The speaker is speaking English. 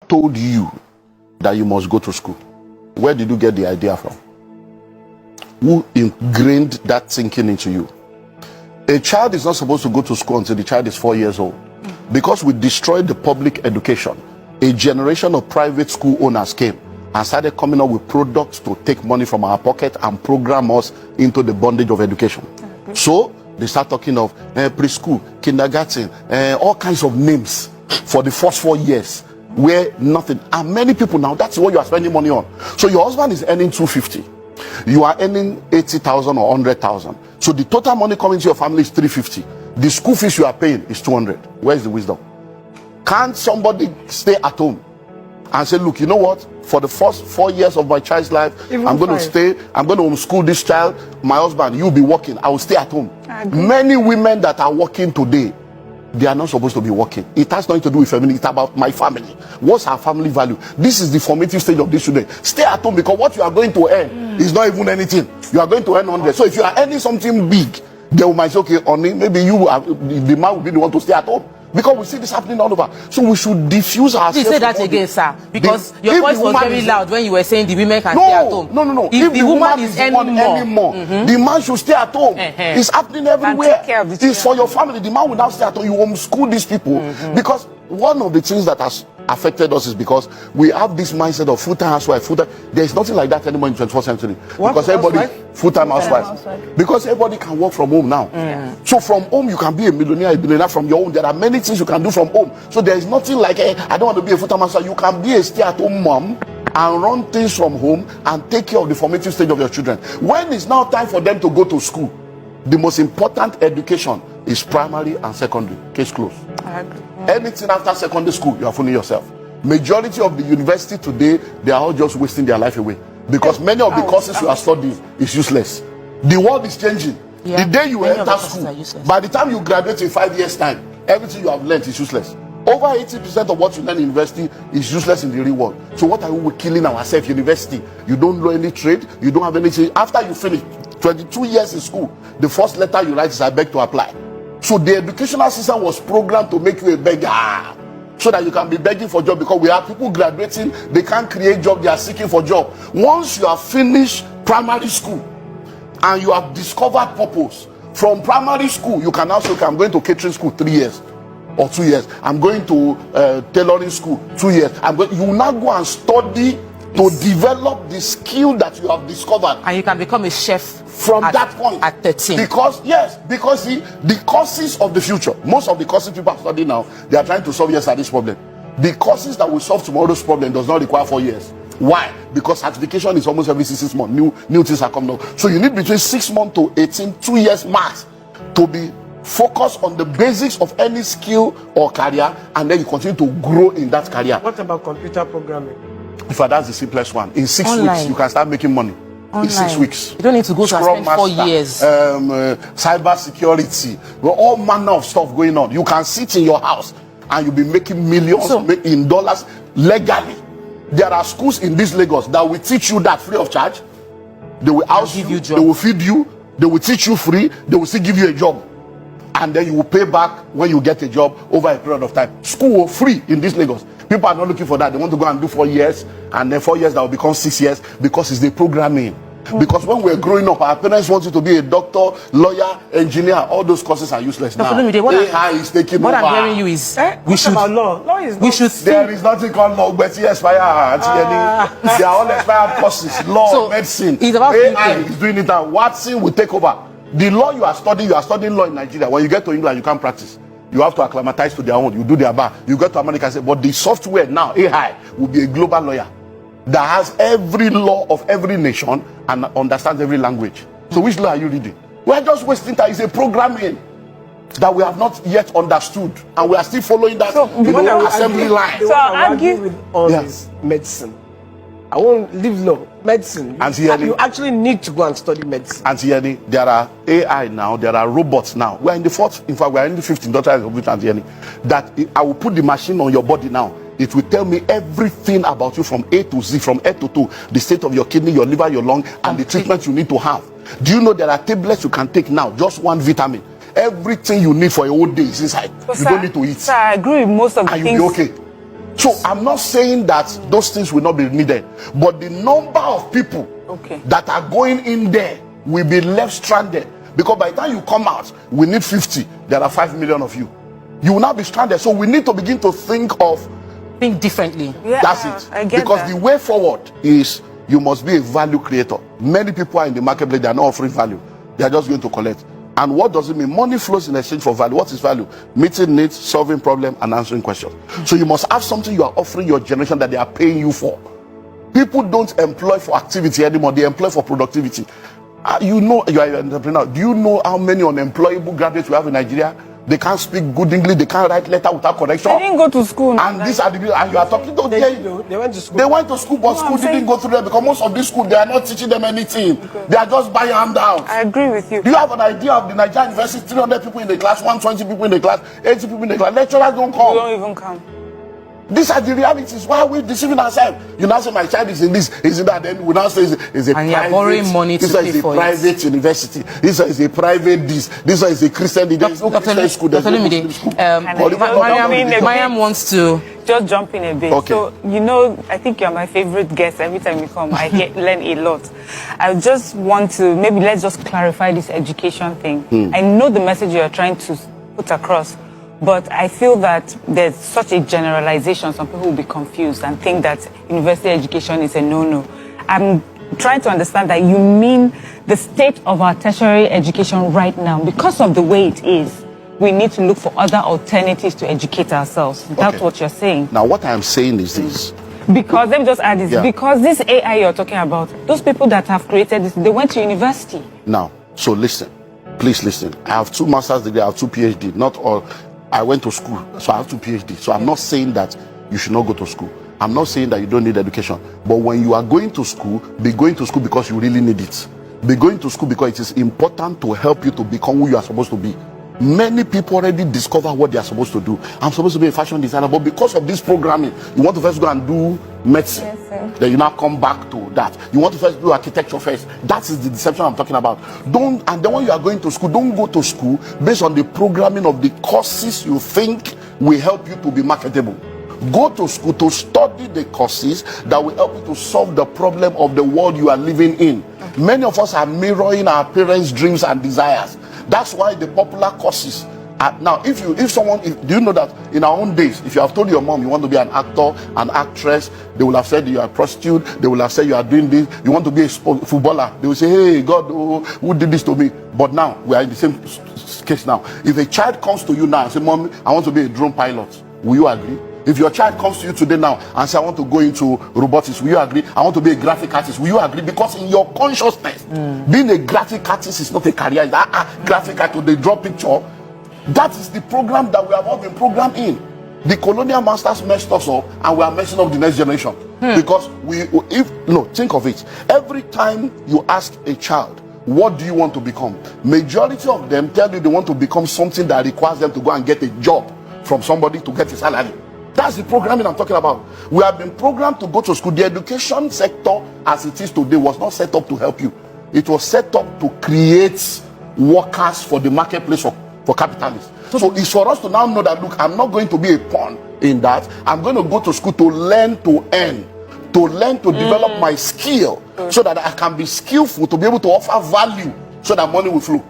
told you that you must go to school? Where did you get the idea from? Who ingrained that thinking into you? A child is not supposed to go to school until the child is 4 years old. Because we destroyed the public education, a generation of private school owners came and started coming up with products to take money from our pocket and program us into the bondage of education. So they start talking of preschool, kindergarten, all kinds of names for the first 4 years where nothing. And many people now, that's what you are spending money on. So your husband is earning 250. You are earning 80,000 or 100,000. So the total money coming to your family is 350. The school fees you are paying is 200. Where's the wisdom? Can't somebody stay at home and say, look, you know what? For the first 4 years of my child's life, I'm going to stay. I'm going to homeschool this child. My husband, you'll be working. I will stay at home. Many women that are working today, they are not supposed to be working. It has nothing to do with family. It's about my family. What's our family value? This is the formative stage of this children. Stay at home, because what you are going to earn is not even anything. You are going to earn 100. So if you are earning something big, they might say, okay, honey, maybe you are, the man will be the one to stay at home. Because we see this happening all over. So we should diffuse ourselves. Please say that again, sir. Because your voice was very loud when you were saying the women can stay at home. No. If the woman is earning more, the man should stay at home. It's happening everywhere. It's for your family. The man will now stay at home. You homeschool these people. Because one of the things that has affected us is because we have this mindset of full-time housewife, there is nothing like that anymore in the 21st century. Because everybody, full-time housewife. Because everybody can work from home now. So from home you can be a millionaire, a billionaire from your own. There are many things you can do from home. So there is nothing like, I don't want to be a full-time housewife. You can be a stay-at-home mom and run things from home and take care of the formative stage of your children. When it's now time for them to go to school, the most important education is primary and secondary. Case closed. Anything after secondary school, you are fooling yourself. Majority of the university today, they are all just wasting their life away. Because many of the courses you are studying is useless. The world is changing. The day you enter school, by the time you graduate in 5 years' time, everything you have learned is useless. Over 80% of what you learn in university is useless in the real world. So what are we killing ourselves? University, you don't know any trade, you don't have anything. After you finish 22 years in school, the first letter you write is I beg to apply. So the educational system was programmed to make you a beggar, so that you can be begging for job, because we have people graduating, they can't create job, they are seeking for job. Once you have finished primary school and you have discovered purpose, from primary school you can now say, okay, I'm going to catering school 3 years or 2 years, I'm going to tailoring school 2 years, you will now go and study to develop the skill that you have discovered, and you can become a chef from that point at 13. Because the courses of the future, most of the courses people are studying now, they are trying to solve yesterday's problem. The courses that will solve tomorrow's problem does not require 4 years. Why? Because certification is almost every 6 months. New things are coming out. So you need between 6 months to 18, 2 years max, to be focused on the basics of any skill or career, and then you continue to grow in that career. What about computer programming? In fact, that's the simplest one. In 6 weeks, you can start making money. Online. In 6 weeks. You don't need to go to spend 4 years. Cyber security, all manner of stuff going on. You can sit in your house and you'll be making millions in dollars legally. There are schools in this Lagos that will teach you that free of charge. They will house you, they will feed you, they will teach you free, they will still give you a job. And then you will pay back when you get a job over a period of time. School free in this Lagos. People are not looking for that. They want to go and do 4 years, and then 4 years that will become 6 years, because it's the programming. Because when we're growing up, our parents want you to be a doctor, lawyer, engineer. All those courses are useless now. AI is taking over. What I'm hearing you is we should about law. Law is there is nothing called law, but expired. They are all expired courses. Law, medicine. It's about AI is doing it now. Watson will take over. The law you are studying law in Nigeria. When you get to England, you can't practice. You have to acclimatize to their own. You do their bar. You go to America and say, but the software now, AI, will be a global lawyer that has every law of every nation and understands every language. So which law are you reading? We are just wasting time. It's a programming that we have not yet understood, and we are still following that assembly line. So I argue with all this medicine. I won't leave law. Medicine. You actually need to go and study medicine. Antieni, there are AI now, there are robots now. We're in the fourth, in fact, we're in the 15th industrial revolution, Antieni. That I will put the machine on your body now. It will tell me everything about you from A to Z, from head to toe, the state of your kidney, your liver, your lung, and the treatment you need to have. Do you know there are tablets you can take now, just one vitamin? Everything you need for a whole day is inside. You don't need to eat. Sir, I agree with most of the things. And you'll be okay. So I'm not saying that those things will not be needed, but the number of people that are going in there will be left stranded, because by the time you come out, we need 50. There are 5 million of you. You will not be stranded. So we need to begin to think differently. Yeah, that's it. Because the way forward is you must be a value creator. Many people are in the marketplace, they are not offering value. They are just going to collect. And what does it mean? Money flows in exchange for value. What is value? Meeting needs, solving problems, and answering questions. So you must have something you are offering your generation that they are paying you for. People don't employ for activity anymore. They employ for productivity. You know, you are an entrepreneur. Do you know how many unemployable graduates we have in Nigeria? They can't speak good English. They can't write letter without correction. They didn't go to school. And these are the people, and you are talking to them. They went to school. They went to school, but school didn't go through them, because most of these schools, they are not teaching them anything. They are just buying handouts. I agree with you. Do you have an idea of the Nigerian university? 300 people in the class, 120 people in the class, 80 people in the class. Lecturers don't come. They don't even come. These are the realities. Why are we deceiving ourselves? You now say my child is in this, is in that. Then we now say it's a and private. Borrowing money to pay for private university. This one is a private this. This one is a Christian. There is no Christian school. There's no Muslim school. Mariam wants to just jump in a bit. Okay. So, you know, I think you're my favorite guest. Every time you come, I learn a lot. I just want to, maybe let's just clarify this education thing. I know the message you're trying to put across, but I feel that there's such a generalization. Some people will be confused and think that university education is a no-no. I'm trying to understand that you mean the state of our tertiary education right now, because of the way it is, we need to look for other alternatives to educate ourselves. That's what you're saying. Now, what I'm saying is this. Because, let me just add this, because this AI you're talking about, those people that have created this, they went to university. Now, so listen, please listen. I have 2 master's degrees, I have 2 PhD, not all. I went to school, so I have 2 PhD. So I'm not saying that you should not go to school. I'm not saying that you don't need education. But when you are going to school, be going to school because you really need it. Be going to school because it is important to help you to become who you are supposed to be. Many people already discover what they are supposed to do. I'm supposed to be a fashion designer, but because of this programming, you want to first go and do medicine. Yes, sir. Then you now come back to that. You want to first do architecture first. That is the deception I'm talking about. And then when you are going to school, don't go to school based on the programming of the courses you think will help you to be marketable. Go to school to study the courses that will help you to solve the problem of the world you are living in. Many of us are mirroring our parents' dreams and desires. That's why the popular courses now, do you know that in our own days, if you have told your mom you want to be an actor, an actress, they will have said you are a prostitute. They will have said you are doing this. You want to be a footballer. They will say, hey, God, who did this to me? But now, we are in the same case now. If a child comes to you now and say, Mom, I want to be a drone pilot, will you agree? If your child comes to you today now and say, I want to go into robotics, will you agree? I want to be a graphic artist, will you agree? Because in your consciousness, being a graphic artist is not a career. Graphic artist, they draw picture. That is the program that we have all been programmed in. The colonial masters messed us up, and we are messing up the next generation. Because think of it. Every time you ask a child, what do you want to become? Majority of them tell you they want to become something that requires them to go and get a job from somebody to get a salary. That's the programming I'm talking about. We have been programmed to go to school. The education sector as it is today was not set up to help you. It was set up to create workers for the marketplace for capitalists. So it's for us to now know that, look, I'm not going to be a pawn in that. I'm going to go to school to learn to earn, to learn to develop my skill so that I can be skillful, to be able to offer value so that money will flow.